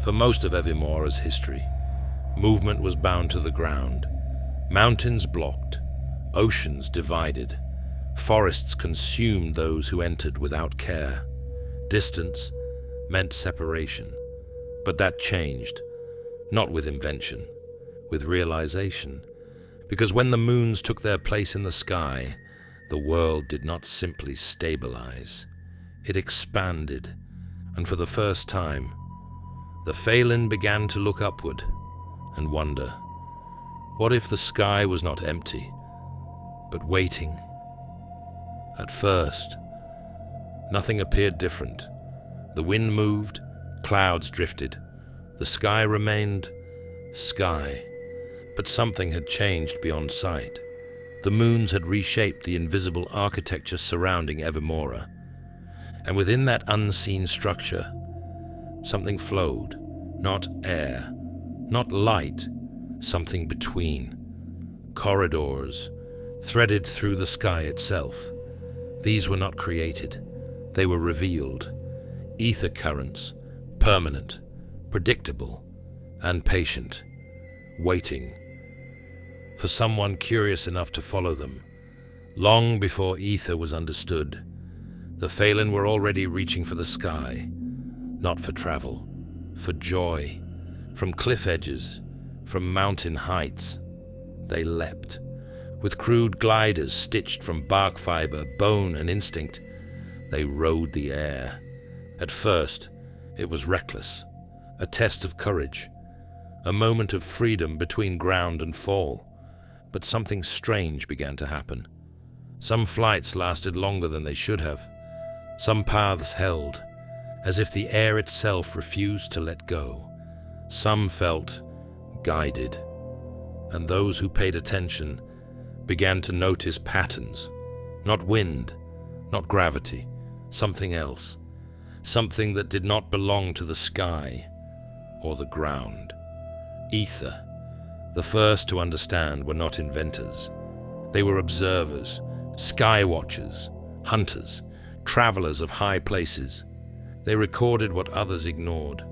For most of Evimora's history, movement was bound to the ground. Mountains blocked, oceans divided, forests consumed those who entered without care. Distance meant separation, but that changed, not with invention, with realization, because when the moons took their place in the sky, the world did not simply stabilize. It expanded, and for the first time, the Faelin began to look upward and wonder, what if the sky was not empty, but waiting? At first, nothing appeared different. The wind moved, clouds drifted, the sky remained sky, but something had changed beyond sight. The moons had reshaped the invisible architecture surrounding Evimora, and within that unseen structure, something flowed, not air, not light, something between. Corridors threaded through the sky itself. These were not created, they were revealed. Ether currents, permanent, predictable, and patient, waiting for someone curious enough to follow them. Long before ether was understood, the Faelin were already reaching for the sky, not for travel, for joy. From cliff edges, from mountain heights, they leapt. With crude gliders stitched from bark fiber, bone, and instinct, they rode the air. At first, it was reckless, a test of courage, a moment of freedom between ground and fall. But something strange began to happen. Some flights lasted longer than they should have. Some paths held, as if the air itself refused to let go. Some felt guided, and those who paid attention began to notice patterns. Not wind, not gravity, something else. Something that did not belong to the sky or the ground. Ether, the first to understand, were not inventors. They were observers, sky watchers, hunters, travelers of high places. They recorded what others ignored,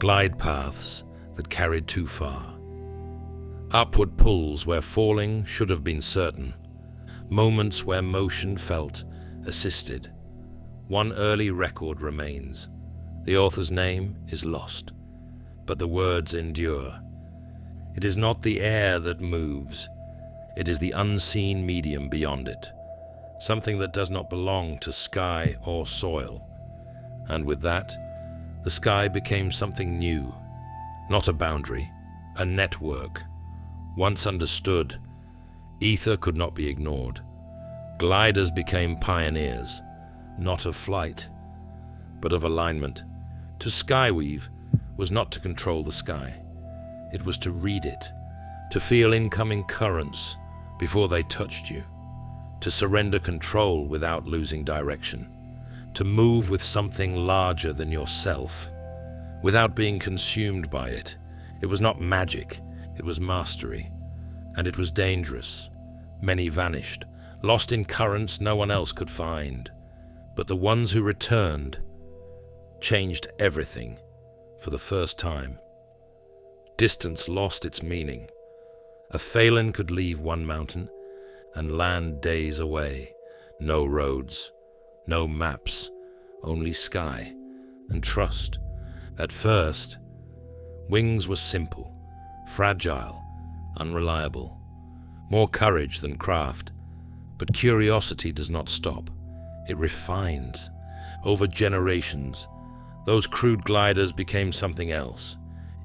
glide paths that carried too far, upward pulls where falling should have been certain, moments where motion felt assisted. One early record remains. The author's name is lost, but the words endure. It is not the air that moves, it is the unseen medium beyond it, something that does not belong to sky or soil. And with that, the sky became something new, not a boundary, a network. Once understood, ether could not be ignored. Gliders became pioneers, not of flight, but of alignment. To skyweave was not to control the sky. It was to read it, to feel incoming currents before they touched you, to surrender control without losing direction, to move with something larger than yourself, without being consumed by it. It was not magic, it was mastery, and it was dangerous. Many vanished, lost in currents no one else could find, but the ones who returned changed everything for the first time. Distance lost its meaning. A Faelin could leave one mountain and land days away. No roads, no maps, only sky and trust. At first, wings were simple, fragile, unreliable. More courage than craft. But curiosity does not stop. It refines. Over generations, those crude gliders became something else.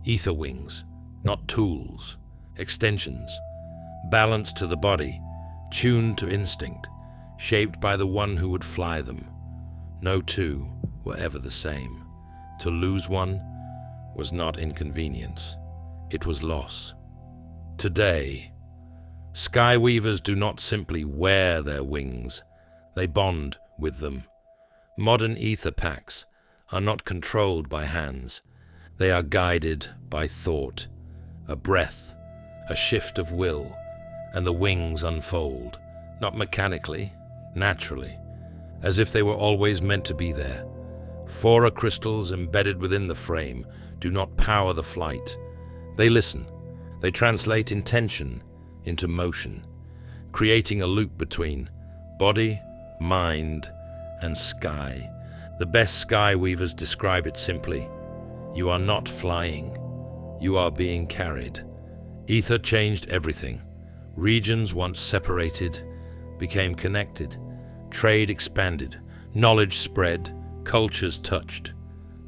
Ether wings, not tools, extensions, balanced to the body, tuned to instinct, shaped by the one who would fly them. No two were ever the same. To lose one was not inconvenience, it was loss. Today, skyweavers do not simply wear their wings, they bond with them. Modern Aether Packs are not controlled by hands. They are guided by thought, a breath, a shift of will, and the wings unfold, not mechanically, naturally, as if they were always meant to be there. Phora crystals embedded within the frame, do not power the flight. They listen. They translate intention into motion, creating a loop between body, mind, and sky. The best Skyweavers describe it simply: you are not flying, you are being carried. Aether changed everything. Regions once separated became connected. Trade expanded. Knowledge spread. Cultures touched.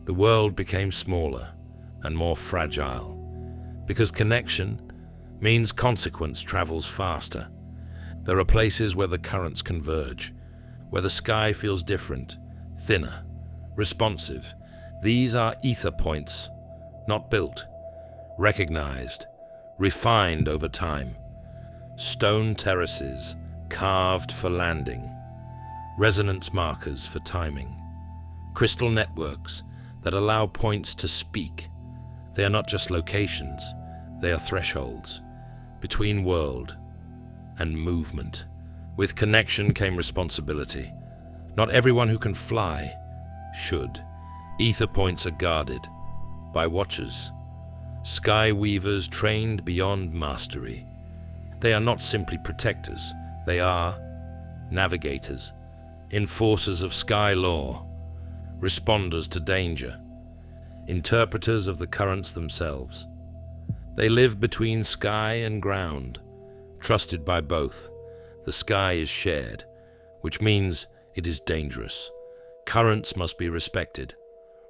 The world became smaller and more fragile, because connection means consequence travels faster. There are places where the currents converge, where the sky feels different, thinner, responsive. These are Aether points, not built, recognized, refined over time. Stone terraces carved for landing, resonance markers for timing, crystal networks that allow points to speak. They are not just locations, they are thresholds between world and movement. With connection came responsibility. Not everyone who can fly should. Aether points are guarded by watchers, Skyweavers trained beyond mastery. They are not simply protectors, they are navigators, enforcers of sky law, responders to danger, interpreters of the currents themselves. They live between sky and ground, trusted by both. The sky is shared, which means it is dangerous. Currents must be respected.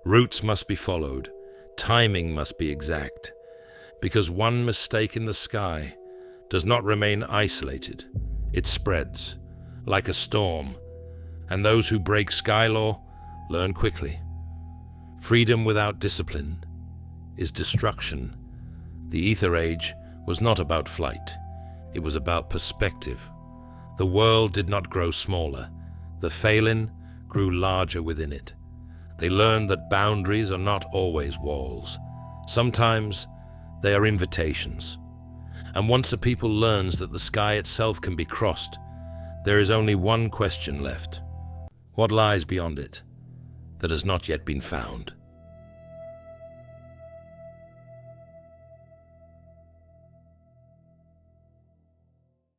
Routes must be followed. Timing must be exact, because one mistake in the sky does not remain isolated. It spreads like a storm, and those who break sky law learn quickly. Freedom without discipline is destruction. The Aether Age was not about flight. It was about perspective. The world did not grow smaller. The Faelin grew larger within it. They learned that boundaries are not always walls. Sometimes they are invitations. And once a people learns that the sky itself can be crossed, there is only one question left. What lies beyond it that has not yet been found?